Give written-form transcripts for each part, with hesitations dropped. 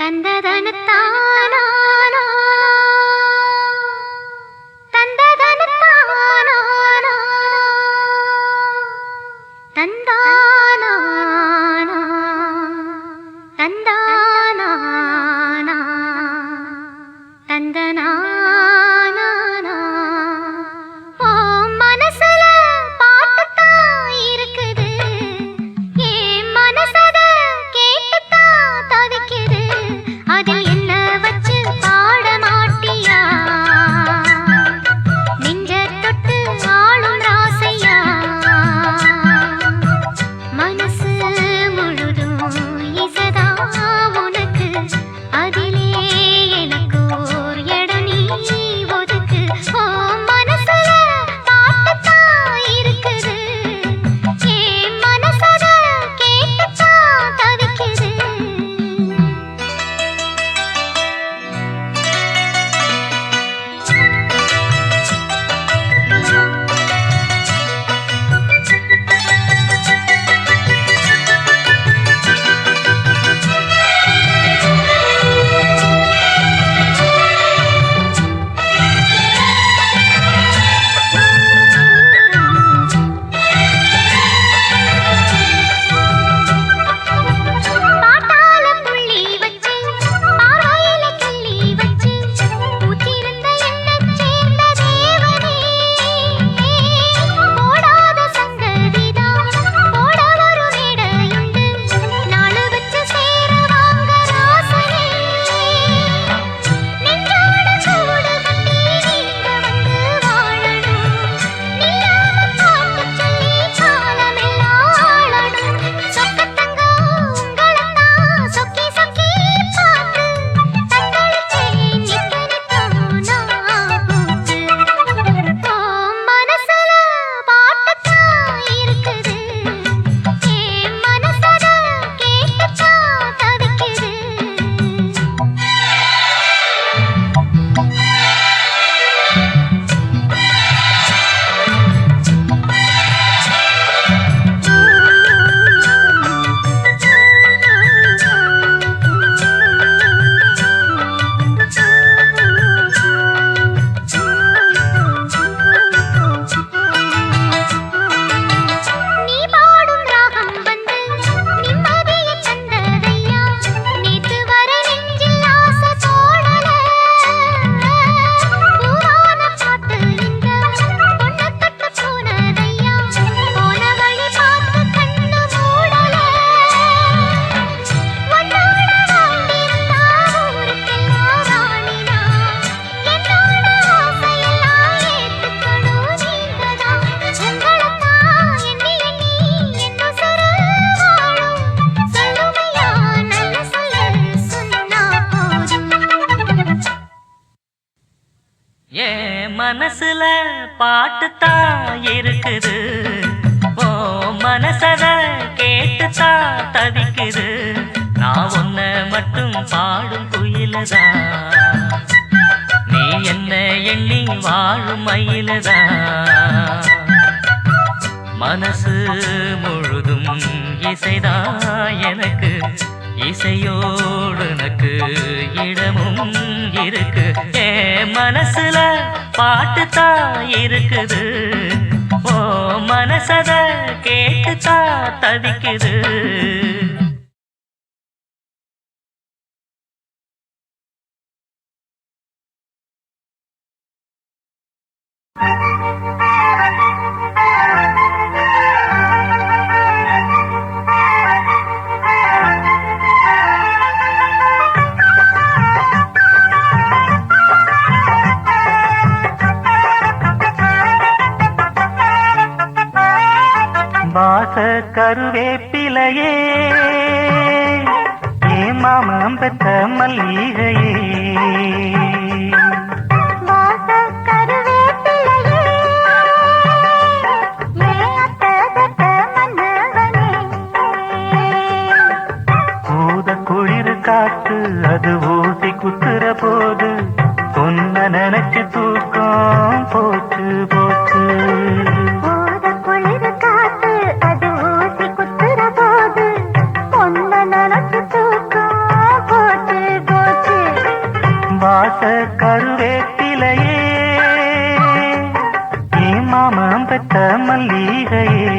தந்ததனத்தானா தந்ததனத்தானா தந்தானா தந்தானா தந்தனா மனசுல பாட்டுத்தான் இருக்குது, ஓ மனசத கேட்டுத்தான் தவிக்குது. நான் உன்ன மட்டும் பாடும் குயிலதான், நீ என்ன எண்ணி வாழும் மயிலதான். மனசு முழுதும் இசைதான் எனக்கு, இசையோடு எனக்கு இடமும் இருக்கு. என் மனசுல பாட்டுத்தான் இருக்குது, ஓ மனசத கேட்டுத்தான் தவிக்குது. வாச கருவேப்பிலையே, ஏ மாமம் பெற்ற மல்லிகையே. வாச கருவேப்பிலையே, ஏ அத்த பெற்ற மன்னவனே. பூத குளிர் காத்து அது ஊசி குத்துற போது, பொன்ன நினைச்சு தூக்கம் போச்சு போச்சு. போச்சு வாச கருவேப்பிலையே மாமம் பெற்ற மல்லிகையே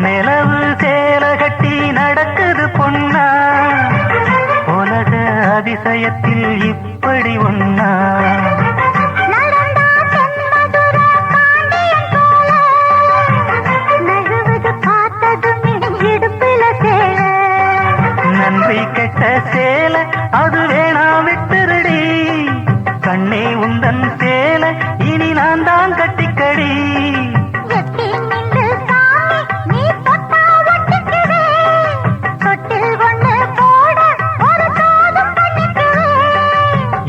நிலவு சேல கட்டி நடக்குது பொன்னா உலக அதிசயத்தில் இப்படி ஒன்னா நன்றி கெட்ட சேல அது வேணா விட்டுருடி கண்ணே உந்தன் சேல இனி நான் தான் கட்டிக்கடி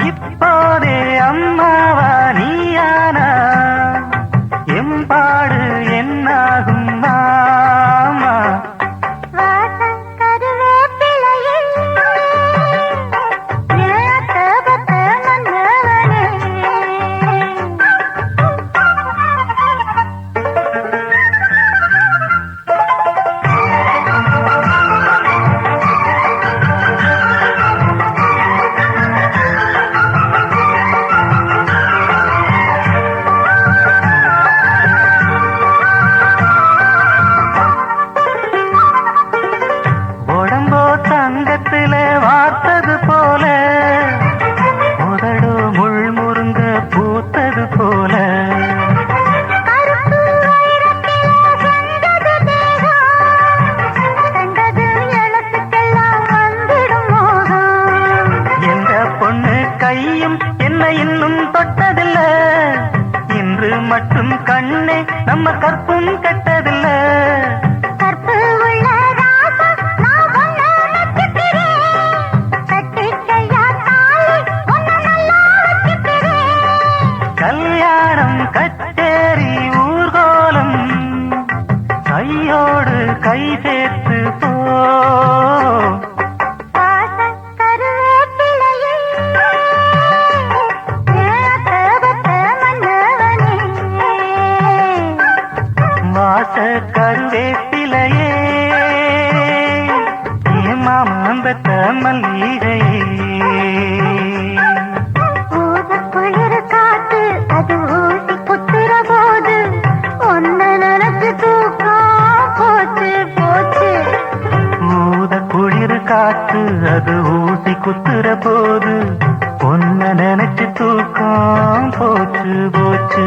இப்போதே அம்மாவா நீயானா எம்பாடு என்னாகும் மாமா உடம்போ தங்கத்தில வார்த்தது போல உதடோ முள் முருங்க பூத்தது போல எந்த பொண்ணு கையும் என்ன இன்னும் தொட்டதில்ல இன்று மட்டும் கண்ணே நம்ம கற்பும் கெட்டதில்ல கல்யாணம் கச்சேரி ஊர்கோலம் கையோடு கை சேர்த்து போ வாச கருவேப்பிலையே மாமம் பெற்ற மல்லிகையே காத்து அது ஊசி குத்துற போது பொன்ன நினைச்சு தூக்கம் போச்சு போச்சு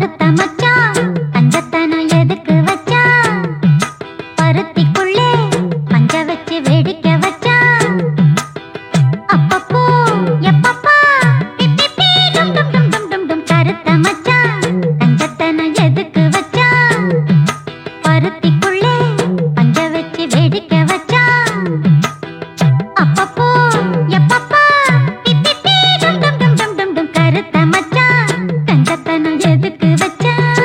கருத்த மச்சான் தங்கத்தனம் எதுக்கு வச்சான் பருத்திக்குள்ளே பஞ்ச வச்சு வேடிக்கை வச்சான் அப்பப்போ எப்பப்பா பிப்பி டும் டும் டும் டும் டும் டும் கருத்த மச்சான் தங்கத்தனம் எதுக்கு வச்சான் பருத்திக்குள்ளே பஞ்ச வச்சு வேடிக்கை வச்சான் அப்பப்போ எப்பப்பா பிப்பி டும் டும் டும் டும் டும் டும் கருத்த மச்சான் தங்கத்தனம் எதுக்கு வச்சான்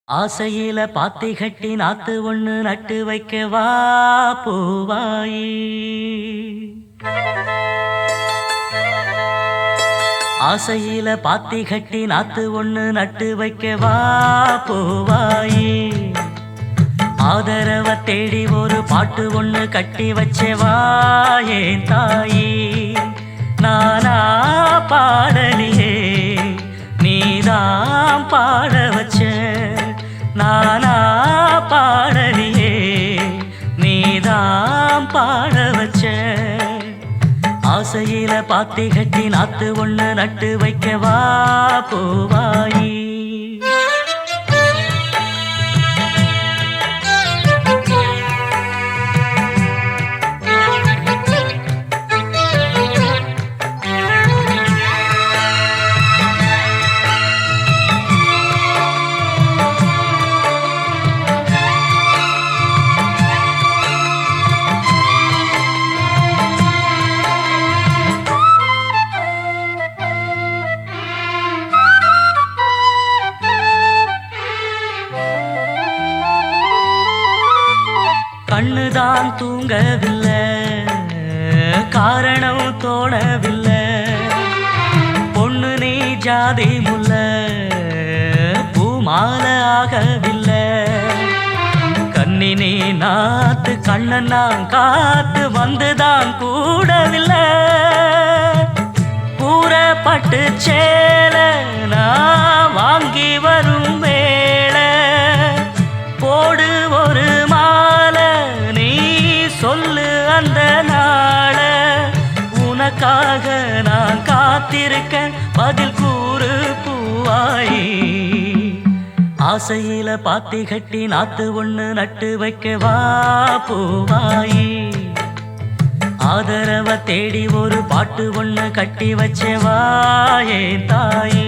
ஆசையில பாத்தி கட்டி நாத்து ஒண்ணு நட்டு வைக்கவா பூவாயி. ஆசையில பாத்தி கட்டி நாத்து ஒண்ணு நட்டு வைக்கவா பூவாயி. ஆதரவ தேடி ஒரு பாட்டு ஒண்ணு கட்டி வச்சவா ஏன் தாயி. நானா பாடலியே நீதான் பாட வச்ச. நானா பாடலியே நீதான் பாட வச்ச. ஆசையில பாத்தி கட்டி நாத்து ஒண்ணு நட்டு வைக்கவா பூவாயி. கண்ணுதான் தூங்கவில்லை, காரணம் தோணவில்லை. பொண்ணு நீ ஜாதி முல்ல, பூமால ஆகவில்லை. கண்ணி நீ நாத்து கண்ணன் நான் காத்து வந்துதான் கூடவில்லை. கூறப்பட்டு சேல நான் வாங்கி வரும் வேளை போடு ஒரு சொல்லு அந்த நாள. உனக்காக நான் காத்திருக்க பதில் கூறு பூவாயி. ஆசையில பாத்தி கட்டி நாத்து ஒண்ணு நட்டு வைக்கவா பூவாயி. ஆதரவ தேடி ஒரு பாட்டு ஒண்ணு கட்டி வச்சவா ஏன் தாயி.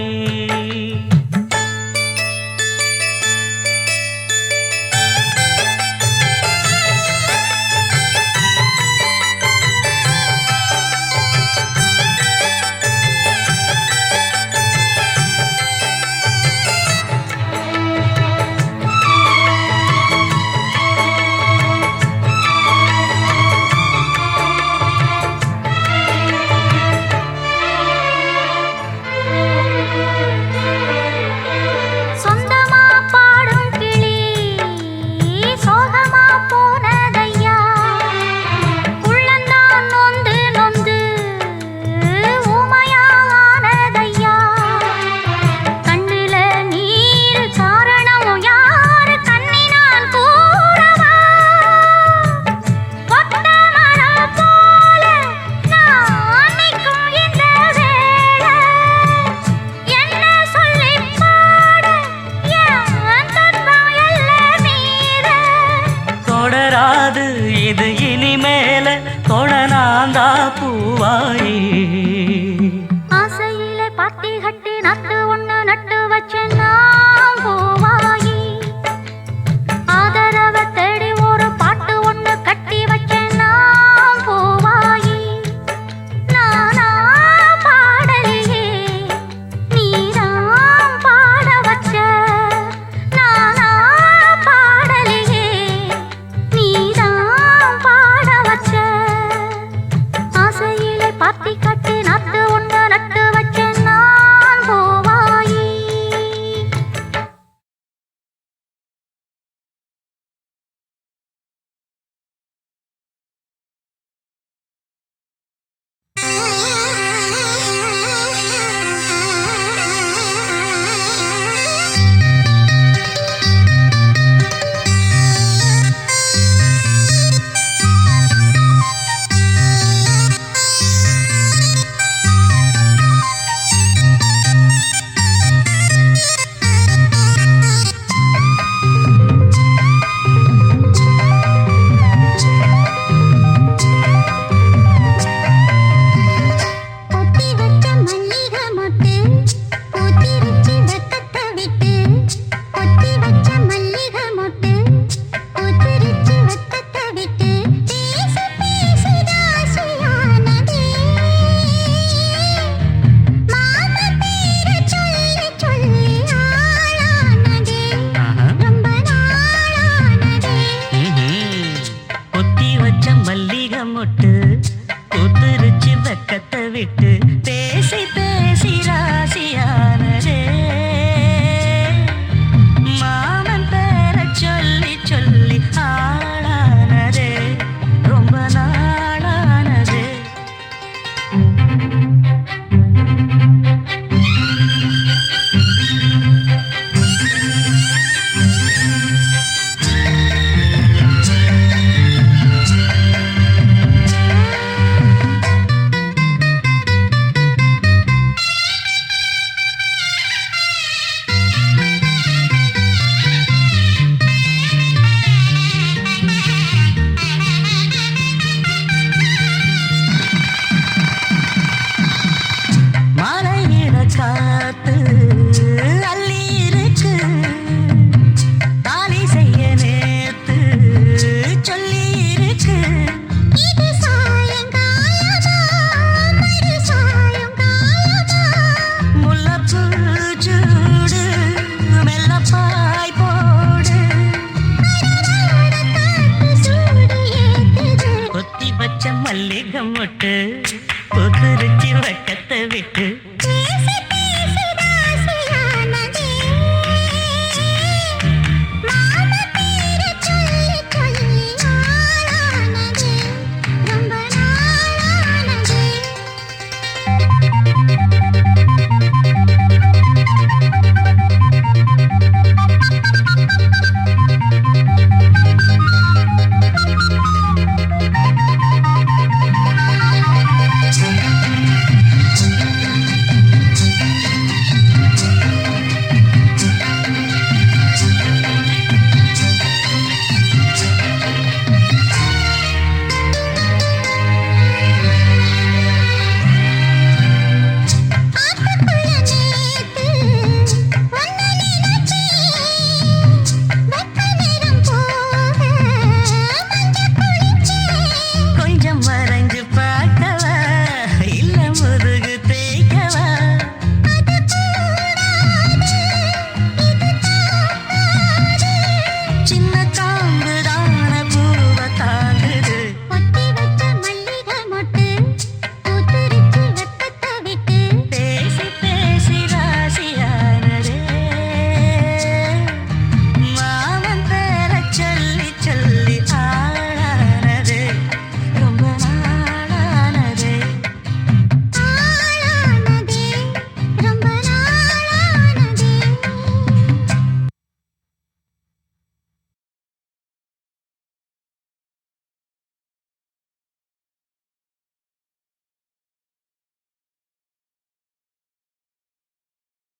இது இனிமேல தொடனாந்தா பூவாயி. ஆசையிலே பாத்தி கட்டி நட்டு ஒண்ணு நட்டு வச்ச நான் பூவாயி. ஆதரவ தேடி ஒரு பாட்டு ஒண்ணு கட்டி வச்ச நான் பூவாயி. நானா பாடலியே நீதான் பாட வச்ச. நானா பாடலியே நீதான் பாட வச்ச. ஆசையிலே பாத்தி கட்டி நட்டு ஒண்ணு நட்டு வச்ச நான் காத்து